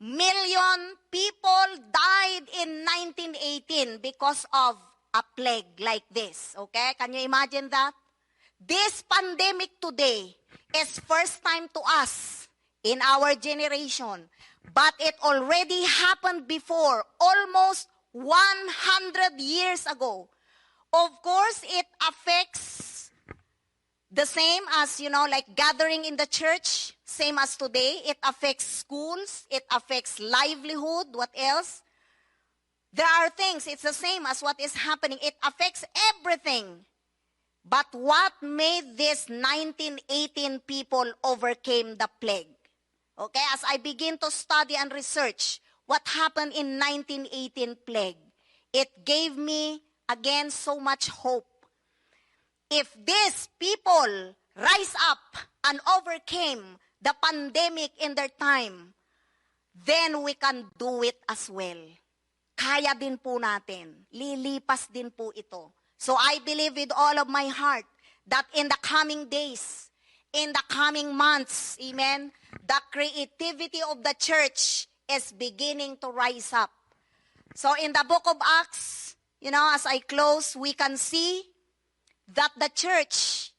million people died in 1918 because of a plague like this. Okay? Can you imagine that? This pandemic today is first time to us in our generation. But it already happened before, almost 100 years ago. Of course, it affects the same as, like gathering in the church, same as today. It affects schools. It affects livelihood. What else? There are things, it's the same as what is happening. It affects everything. But what made this 1918 people overcame the plague? Okay, as I begin to study and research what happened in 1918 plague, it gave me, again, so much hope. If these people rise up and overcame the pandemic in their time, then we can do it as well. Kaya din po natin. Lilipas din po ito. So I believe with all of my heart that in the coming days, in the coming months, amen, the creativity of the church is beginning to rise up. So in the book of Acts, as I close, we can see that the church,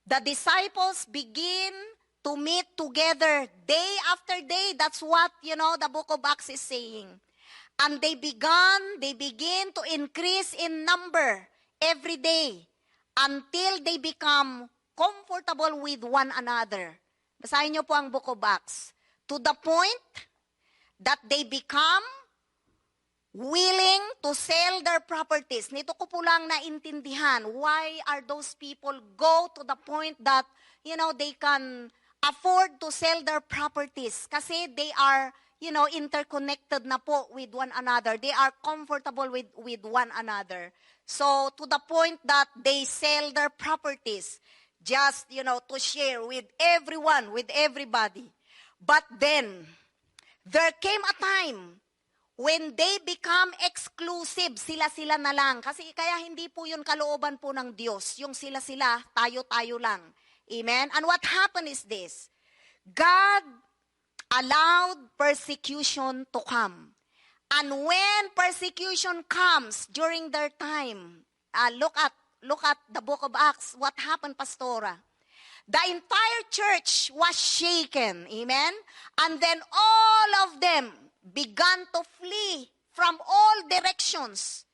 the disciples begin to meet together day after day. That's what, the book of Acts is saying. And they begin to increase in number every day until they become comfortable with one another. Basahin niyo po ang book of Acts. To the point that they become willing to sell their properties. Nito ko po lang naintindihan. Why are those people go to the point that, they can afford to sell their properties? Kasi they are, interconnected na po with one another. They are comfortable with one another. So, to the point that they sell their properties just, to share with everyone, with everybody. But then, there came a time when they become exclusive, sila-sila na lang. Kasi kaya hindi po yun kalooban po ng Diyos. Yung sila-sila, tayo-tayo lang. Amen? And what happened is this. God allowed persecution to come. And when persecution comes during their time, look at the book of Acts. What happened, Pastora? The entire church was shaken. Amen? And then all of them began to flee from all directions.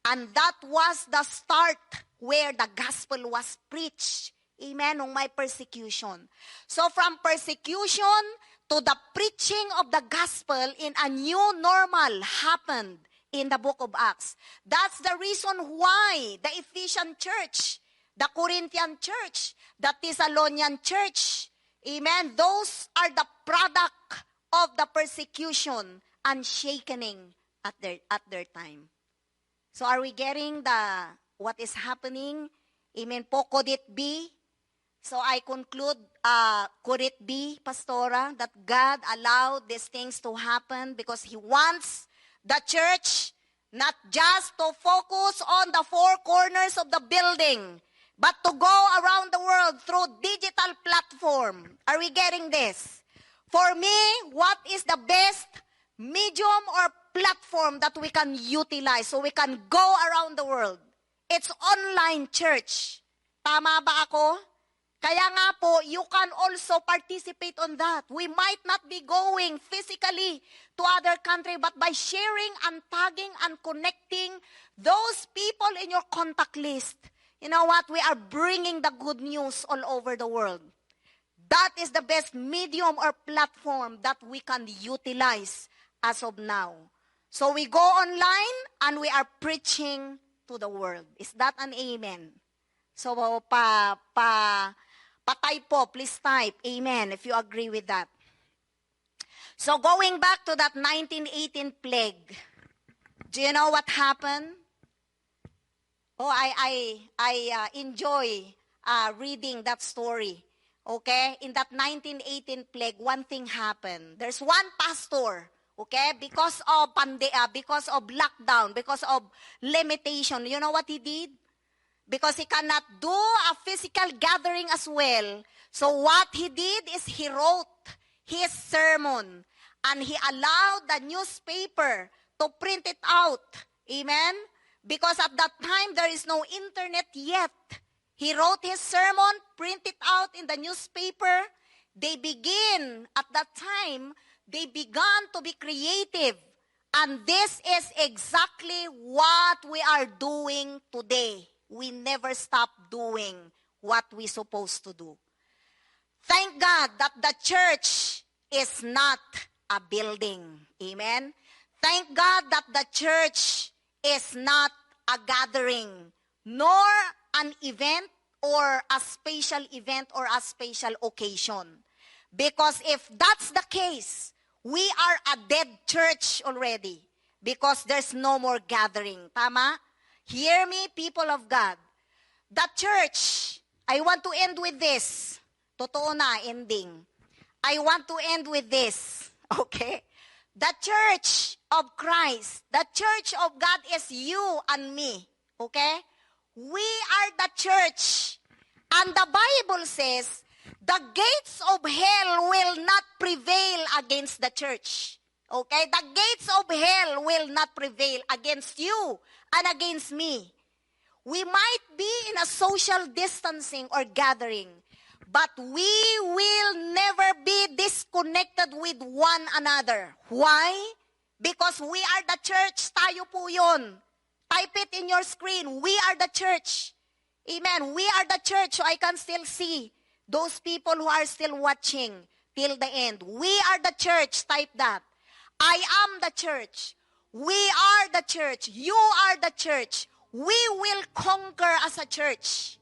And that was the start where the gospel was preached. Amen? Nung may persecution. So from persecution to the preaching of the gospel in a new normal happened in the book of Acts. That's the reason why the Ephesian church, the Corinthian church, the Thessalonian church, amen, those are the product of the persecution and shakening at their time. So are we getting what is happening? Amen po, could it be? So I conclude, could it be, Pastora, that God allowed these things to happen because He wants the church not just to focus on the four corners of the building, but to go around the world through digital platform. Are we getting this? For me, what is the best medium or platform that we can utilize so we can go around the world? It's online church. Tama ba ako? Kaya nga po, you can also participate on that. We might not be going physically to other country, but by sharing and tagging and connecting those people in your contact list, you know what? We are bringing the good news all over the world. That is the best medium or platform that we can utilize as of now. So we go online and we are preaching to the world. Is that an amen? So pa-type po, please type amen if you agree with that. So going back to that 1918 plague, do you know what happened? Oh, I enjoy reading that story. Okay? In that 1918 plague, one thing happened. There's one pastor, okay? Because of lockdown, because of limitation, you know what he did? Because he cannot do a physical gathering as well. So what he did is he wrote his sermon and he allowed the newspaper to print it out. Amen? Because at that time, there is no internet yet. He wrote his sermon, print it out in the newspaper. They began to be creative. And this is exactly what we are doing today. We never stop doing what we're supposed to do. Thank God that the church is not a building. Amen? Thank God that the church is not a gathering, nor an event or a special event or a special occasion. Because if that's the case, we are a dead church already because there's no more gathering. Tama? Hear me, people of God. The church, I want to end with this. Totoo na, ending. I want to end with this. Okay? The church of Christ, the church of God is you and me. Okay? We are the church. And the Bible says, the gates of hell will not prevail against the church. Okay? The gates of hell will not prevail against you and against me. We might be in a social distancing or gathering, but we will never be disconnected with one another. Why? Because we are the church. Tayo po yun. Type it in your screen. We are the church. Amen. We are the church. So I can still see those people who are still watching till the end. We are the church. Type that. I am the church. We are the church. You are the church. We will conquer as a church.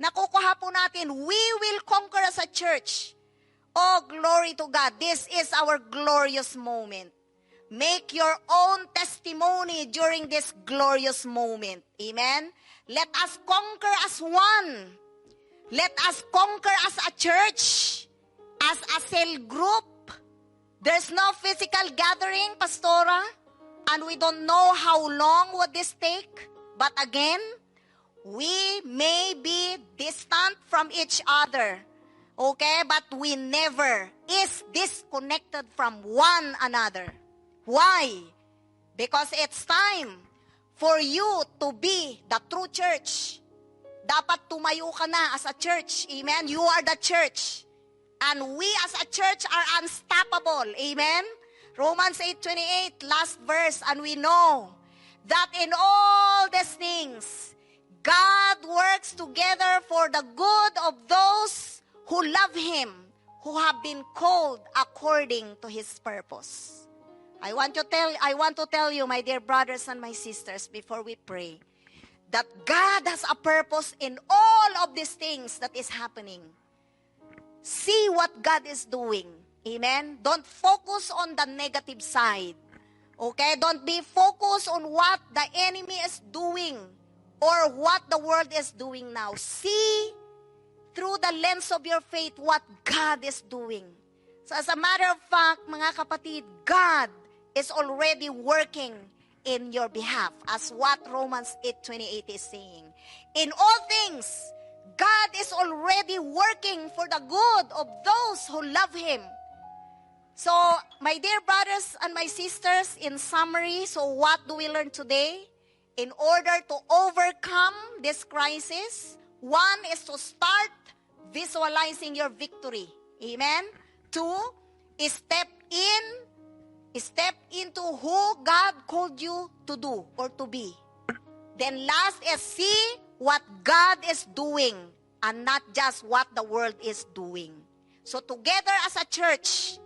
Nakukuha po natin, we will conquer as a church. Oh, glory to God. This is our glorious moment. Make your own testimony during this glorious moment. Amen? Let us conquer as one. Let us conquer as a church, as a cell group. There's no physical gathering, Pastora, and we don't know how long would this take. But again, we may be distant from each other, okay? But we never is disconnected from one another. Why? Because it's time for you to be the true church. Dapat tumayo ka na as a church. Amen? You are the church. And we as a church are unstoppable. Amen? Romans 8:28, last verse. And we know that in all these things, God works together for the good of those who love Him, who have been called according to His purpose. I want to tell you, my dear brothers and my sisters, before we pray, that God has a purpose in all of these things that is happening. See what God is doing. Amen? Don't focus on the negative side. Okay? Don't be focused on what the enemy is doing or what the world is doing now. See through the lens of your faith what God is doing. So as a matter of fact, mga kapatid, God is already working in your behalf, as what Romans 8:28 is saying. In all things, God is already working for the good of those who love Him. So, my dear brothers and my sisters, in summary, so what do we learn today? In order to overcome this crisis, one is to start visualizing your victory. Amen? Two, step into who God called you to do or to be. Then last is see what God is doing and not just what the world is doing. So together as a church,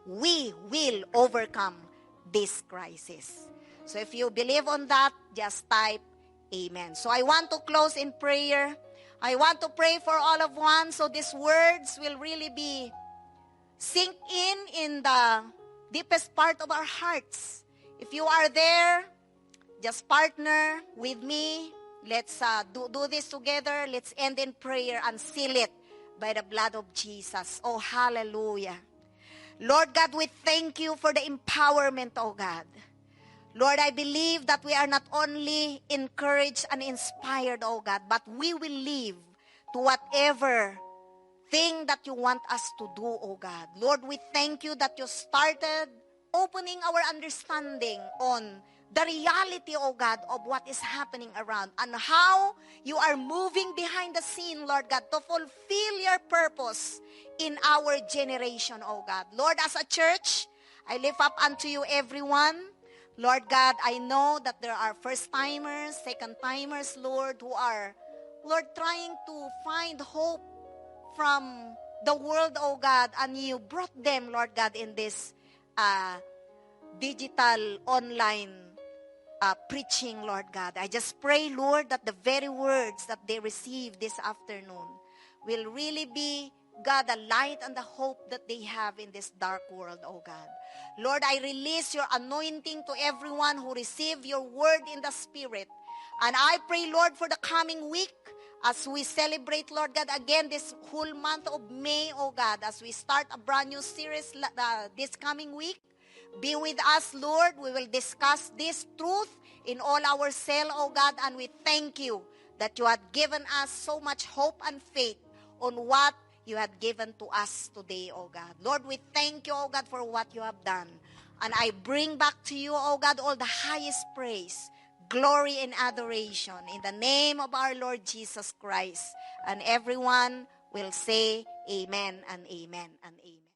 we will overcome this crisis. So if you believe on that, just type amen. So I want to close in prayer. I want to pray for all of one so these words will really be sink in the deepest part of our hearts. If you are there, just partner with me. Let's do this together. Let's end in prayer and seal it by the blood of Jesus. Oh, hallelujah. Lord God, we thank you for the empowerment, oh God. Lord, I believe that we are not only encouraged and inspired, oh God, but we will live to whatever thing that you want us to do, oh God. Lord, we thank you that you started opening our understanding on the reality, oh God, of what is happening around and how you are moving behind the scene, Lord God, to fulfill your purpose in our generation, oh God. Lord, as a church, I lift up unto you everyone. Lord God, I know that there are first-timers, second-timers, Lord, who are, Lord, trying to find hope from the world, oh God, and you brought them, Lord God, in this digital online preaching, Lord God. I just pray, Lord, that the very words that they receive this afternoon will really be, God, the light and the hope that they have in this dark world, oh God. Lord, I release your anointing to everyone who receive your word in the Spirit. And I pray, Lord, for the coming week, as we celebrate, Lord God, again this whole month of May, oh God, as we start a brand new series this coming week. Be with us, Lord. We will discuss this truth in all our cell, oh God, and we thank you that you had given us so much hope and faith on what you had given to us today, oh God. Lord, we thank you, oh God, for what you have done. And I bring back to you, oh God, all the highest praise, glory and adoration in the name of our Lord Jesus Christ. And everyone will say amen and amen and amen.